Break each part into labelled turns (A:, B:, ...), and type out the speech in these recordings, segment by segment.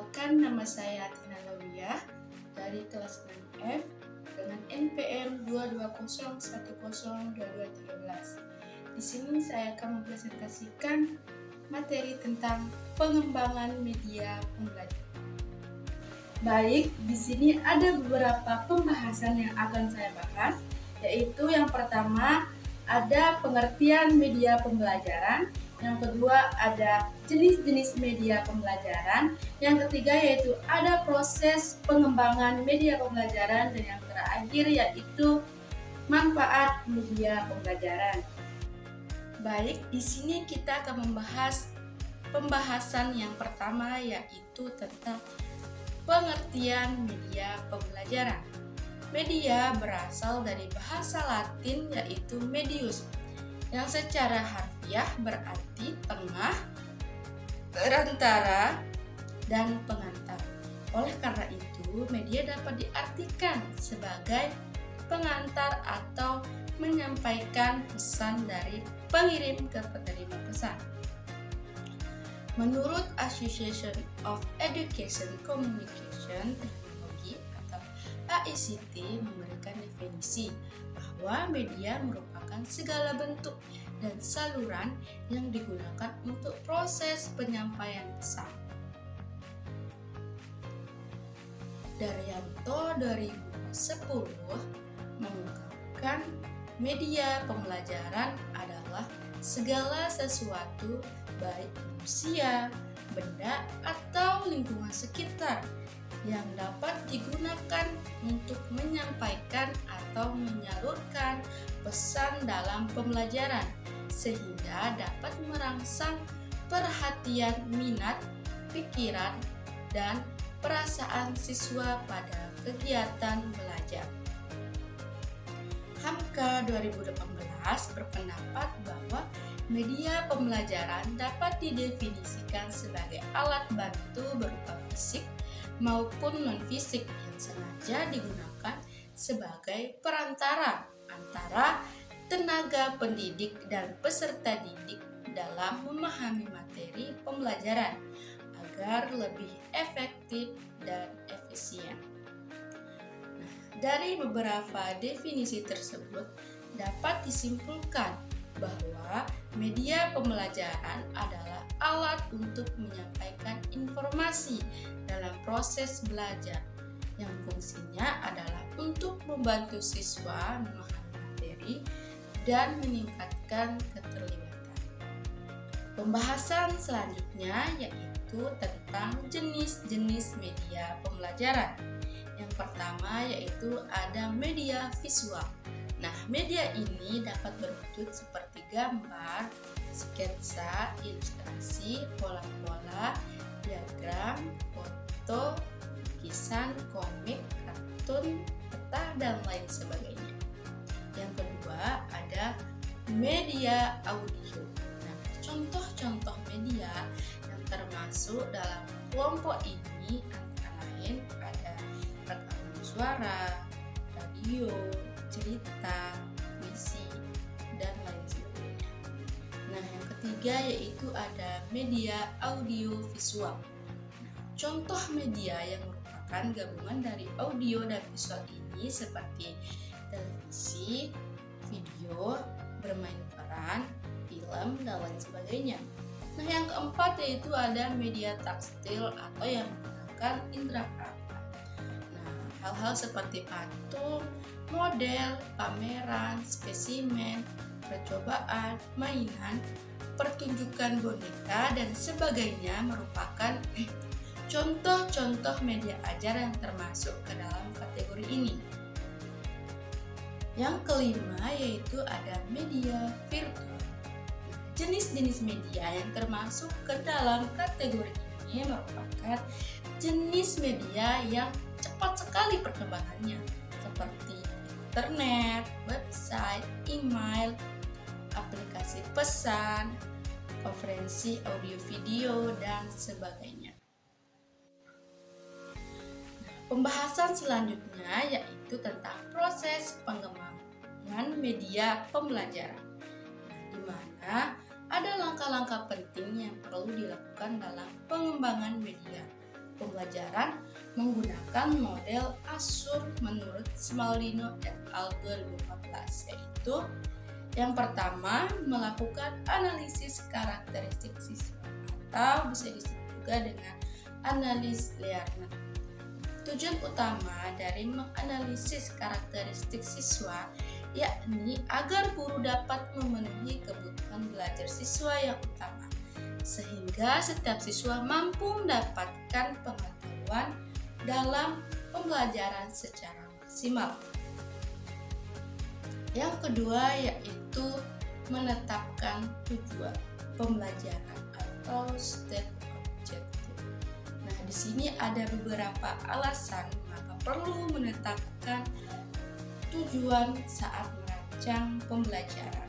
A: Perkenalkan, nama saya Tina Lawiyah dari kelas 6F dengan NPM 220102213. Di sini saya akan mempresentasikan materi tentang pengembangan media pembelajaran. Baik, di sini ada beberapa pembahasan yang akan saya bahas, yaitu yang pertama ada pengertian media pembelajaran, yang kedua ada jenis-jenis media pembelajaran, yang ketiga yaitu ada proses pengembangan media pembelajaran, dan yang terakhir yaitu manfaat media pembelajaran. Baik, di sini kita akan membahas pembahasan yang pertama, yaitu tentang pengertian media pembelajaran. Media berasal dari bahasa Latin yaitu medius, yang secara harfiah berarti tengah, perantara, dan pengantar. Oleh karena itu, media dapat diartikan sebagai pengantar atau menyampaikan pesan dari pengirim ke penerima pesan. Menurut Association of Education Communication Technology atau AICT memberikan definisi bahwa media merupakan segala bentuk dan saluran yang digunakan untuk proses penyampaian pesan. Daryanto 2010 mengungkapkan media pembelajaran adalah segala sesuatu baik manusia, benda, atau lingkungan sekitar yang dapat digunakan untuk menyampaikan atau menyalurkan pesan dalam pembelajaran sehingga dapat merangsang perhatian, minat, pikiran, dan perasaan siswa pada kegiatan belajar. Hamka 2018 berpendapat bahwa media pembelajaran dapat didefinisikan sebagai alat bantu berupa fisik maupun non-fisik yang sengaja digunakan sebagai perantara antara tenaga pendidik dan peserta didik dalam memahami materi pembelajaran agar lebih efektif dan efisien. Dari beberapa definisi tersebut dapat disimpulkan bahwa media pembelajaran adalah alat untuk menyampaikan informasi dalam proses belajar yang fungsinya adalah untuk membantu siswa memahami materi dan meningkatkan keterlibatan. Pembahasan selanjutnya yaitu tentang jenis-jenis media pembelajaran. Yang pertama yaitu ada media visual. Nah, media ini dapat berwujud seperti gambar, sketsa, ilustrasi, pola-pola, diagram, foto, lukisan, komik, kartun, peta, dan lain sebagainya. Yang kedua ada media audio. Nah, contoh-contoh media yang termasuk dalam kelompok ini antara lain ada rekaman suara, radio, cerita, puisi, dan lain sebagainya. Nah, yang ketiga yaitu ada media audio visual. Nah, contoh media yang merupakan gabungan dari audio dan visual ini seperti televisi, video, bermain peran, film, dan lain sebagainya. Nah, yang keempat yaitu ada media tekstil atau yang menggunakan indera peraba. Nah, hal-hal seperti patung, model, pameran, spesimen, percobaan, mainan, pertunjukan boneka, dan sebagainya merupakan contoh-contoh media ajar yang termasuk ke dalam kategori ini. Yang kelima yaitu ada media virtual. Jenis-jenis media yang termasuk ke dalam kategori ini merupakan jenis media yang cepat sekali perkembangannya, seperti internet, website, email, aplikasi pesan, konferensi audio video, dan sebagainya. Pembahasan selanjutnya yaitu tentang proses pengembangan media pembelajaran, di mana ada langkah-langkah penting yang perlu dilakukan dalam pengembangan media. pembelajaran menggunakan model ASUR menurut Smaldino et al. 2014, yaitu yang pertama, melakukan analisis karakteristik siswa atau bisa disebut juga dengan analis Lerner. Tujuan utama dari menganalisis karakteristik siswa yakni agar guru dapat memenuhi kebutuhan belajar siswa yang utama, sehingga setiap siswa mampu mendapatkan pengetahuan dalam pembelajaran secara maksimal. Yang kedua yaitu menetapkan tujuan pembelajaran atau state objective. Nah, di sini ada beberapa alasan mengapa perlu menetapkan tujuan saat merancang pembelajaran.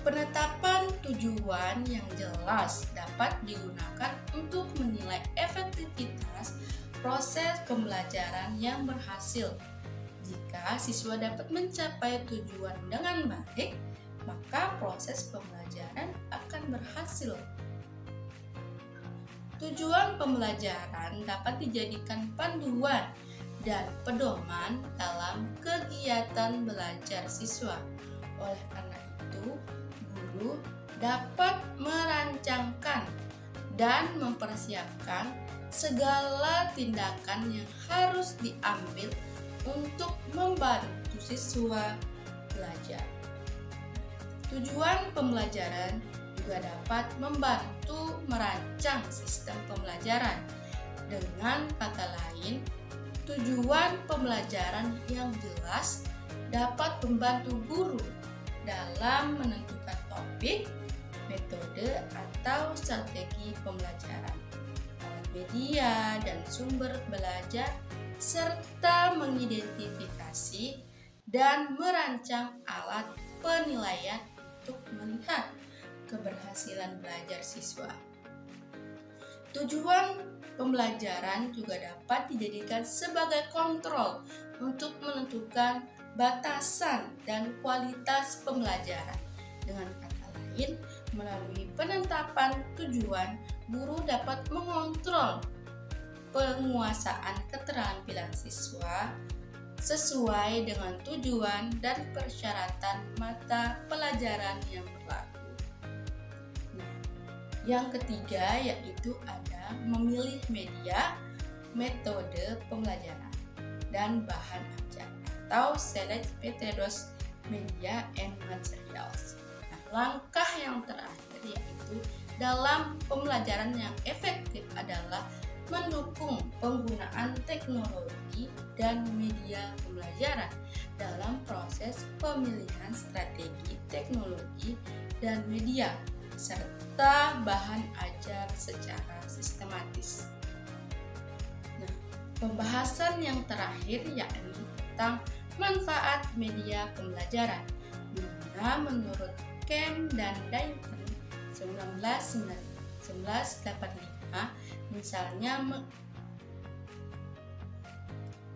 A: Penetapan tujuan yang jelas dapat digunakan untuk menilai efektivitas proses pembelajaran yang berhasil. Jika siswa dapat mencapai tujuan dengan baik, maka proses pembelajaran akan berhasil. Tujuan pembelajaran dapat dijadikan panduan dan pedoman dalam kegiatan belajar siswa. Oleh karena itu, guru dapat merancangkan dan mempersiapkan segala tindakan yang harus diambil untuk membantu siswa belajar. Tujuan pembelajaran juga dapat membantu merancang sistem pembelajaran. Dengan kata lain, tujuan pembelajaran yang jelas dapat membantu guru dalam menentukan topik, metode, atau strategi pembelajaran, alat media, dan sumber belajar, serta mengidentifikasi dan merancang alat penilaian untuk melihat keberhasilan belajar siswa. Tujuan pembelajaran juga dapat dijadikan sebagai kontrol untuk menentukan batasan dan kualitas pembelajaran. Dengan kata lain, melalui penetapan tujuan, guru dapat mengontrol penguasaan keterampilan siswa sesuai dengan tujuan dan persyaratan mata pelajaran yang berlaku. Yang ketiga yaitu ada memilih media, metode pembelajaran, dan bahan ajar atau select methods, media and materials. Nah, langkah yang terakhir yaitu dalam pembelajaran yang efektif adalah mendukung penggunaan teknologi dan media pembelajaran dalam proses pemilihan strategi teknologi dan media serta bahan ajar secara sistematis. Nah, pembahasan yang terakhir yakni tentang manfaat media pembelajaran, di mana menurut Kem dan Dayton 1985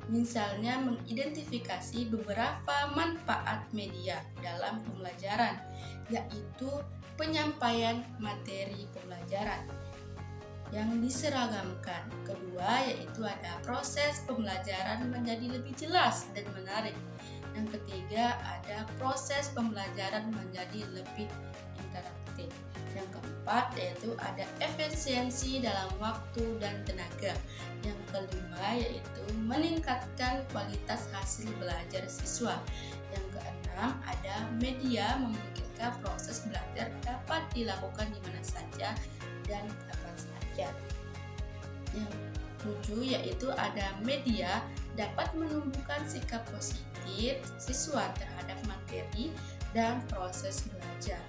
A: misalnya mengidentifikasi beberapa manfaat media dalam pembelajaran, yaitu penyampaian materi pembelajaran yang diseragamkan. Kedua, yaitu ada proses pembelajaran menjadi lebih jelas dan menarik. Yang ketiga, ada proses pembelajaran menjadi lebih interaktif. Yang keempat, yaitu ada efisiensi dalam waktu dan tenaga. Yang kelima, yaitu meningkatkan kualitas hasil belajar siswa. Yang keenam, ada media memungkinkan proses belajar dapat dilakukan di mana saja dan kapan saja. Yang ketujuh, yaitu ada media dapat menumbuhkan sikap positif siswa terhadap materi dan proses belajar.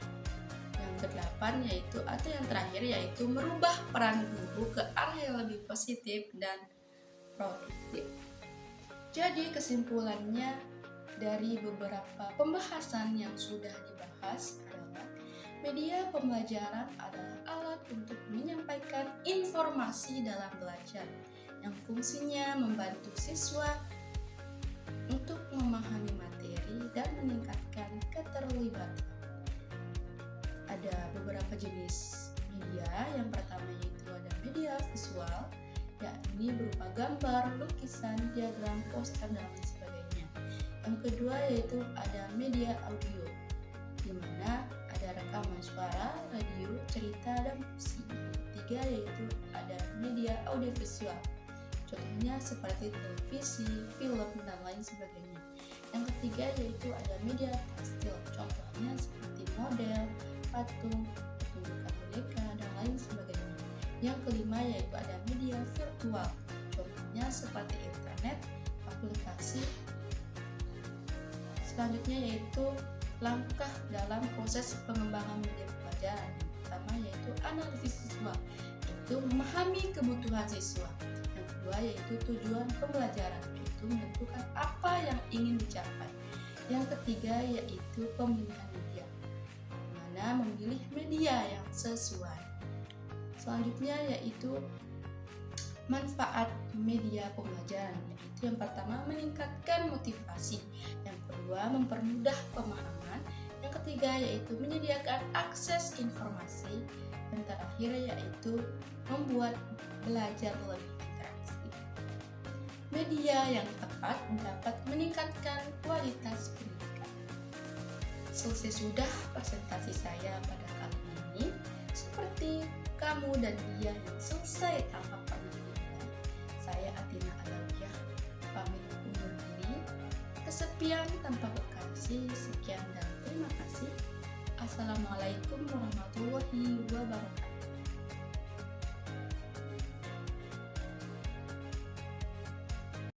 A: Yang kedelapan yaitu atau yang terakhir yaitu merubah peran guru ke arah yang lebih positif dan produktif. Jadi kesimpulannya dari beberapa pembahasan yang sudah dibahas adalah media pembelajaran adalah alat untuk menyampaikan informasi dalam belajar yang fungsinya membantu siswa untuk memahami materi dan meningkatkan keterlibatan. Ada beberapa jenis media. Yang pertama yaitu ada media visual, yakni berupa gambar, lukisan, diagram, poster, dan lain sebagainya. Yang kedua yaitu ada media audio, di mana ada rekaman suara, radio, cerita, dan musik. Yang ketiga yaitu ada media audiovisual, contohnya seperti televisi, film, dan lain sebagainya. Yang ketiga yaitu ada media tekstil, contohnya seperti model, patung, pertunjukan boneka, dan lain sebagainya. Yang kelima yaitu ada media virtual, contohnya seperti internet, aplikasi. Selanjutnya yaitu langkah dalam proses pengembangan media pembelajaran. Yang pertama yaitu analisis siswa, yaitu memahami kebutuhan siswa. Yang kedua yaitu tujuan pembelajaran, yaitu menentukan apa yang ingin dicapai. Yang ketiga yaitu pemilihan media, di mana memilih media yang sesuai. Selanjutnya yaitu manfaat media pembelajaran, yaitu yang pertama meningkatkan motivasi, yang kedua mempermudah pemahaman, yang ketiga yaitu menyediakan akses informasi, dan terakhir yaitu membuat belajar lebih interaktif. Media yang tepat dapat meningkatkan kualitas pendidikan. Selesai sudah presentasi saya pada kali ini. Seperti kamu dan dia yang selesai tanpa pernah dimulai. Saya Atina Alawiyah pamit undur diri. Kesepian tanpa bekasi. Sekian dan terima kasih. Assalamualaikum warahmatullahi wabarakatuh.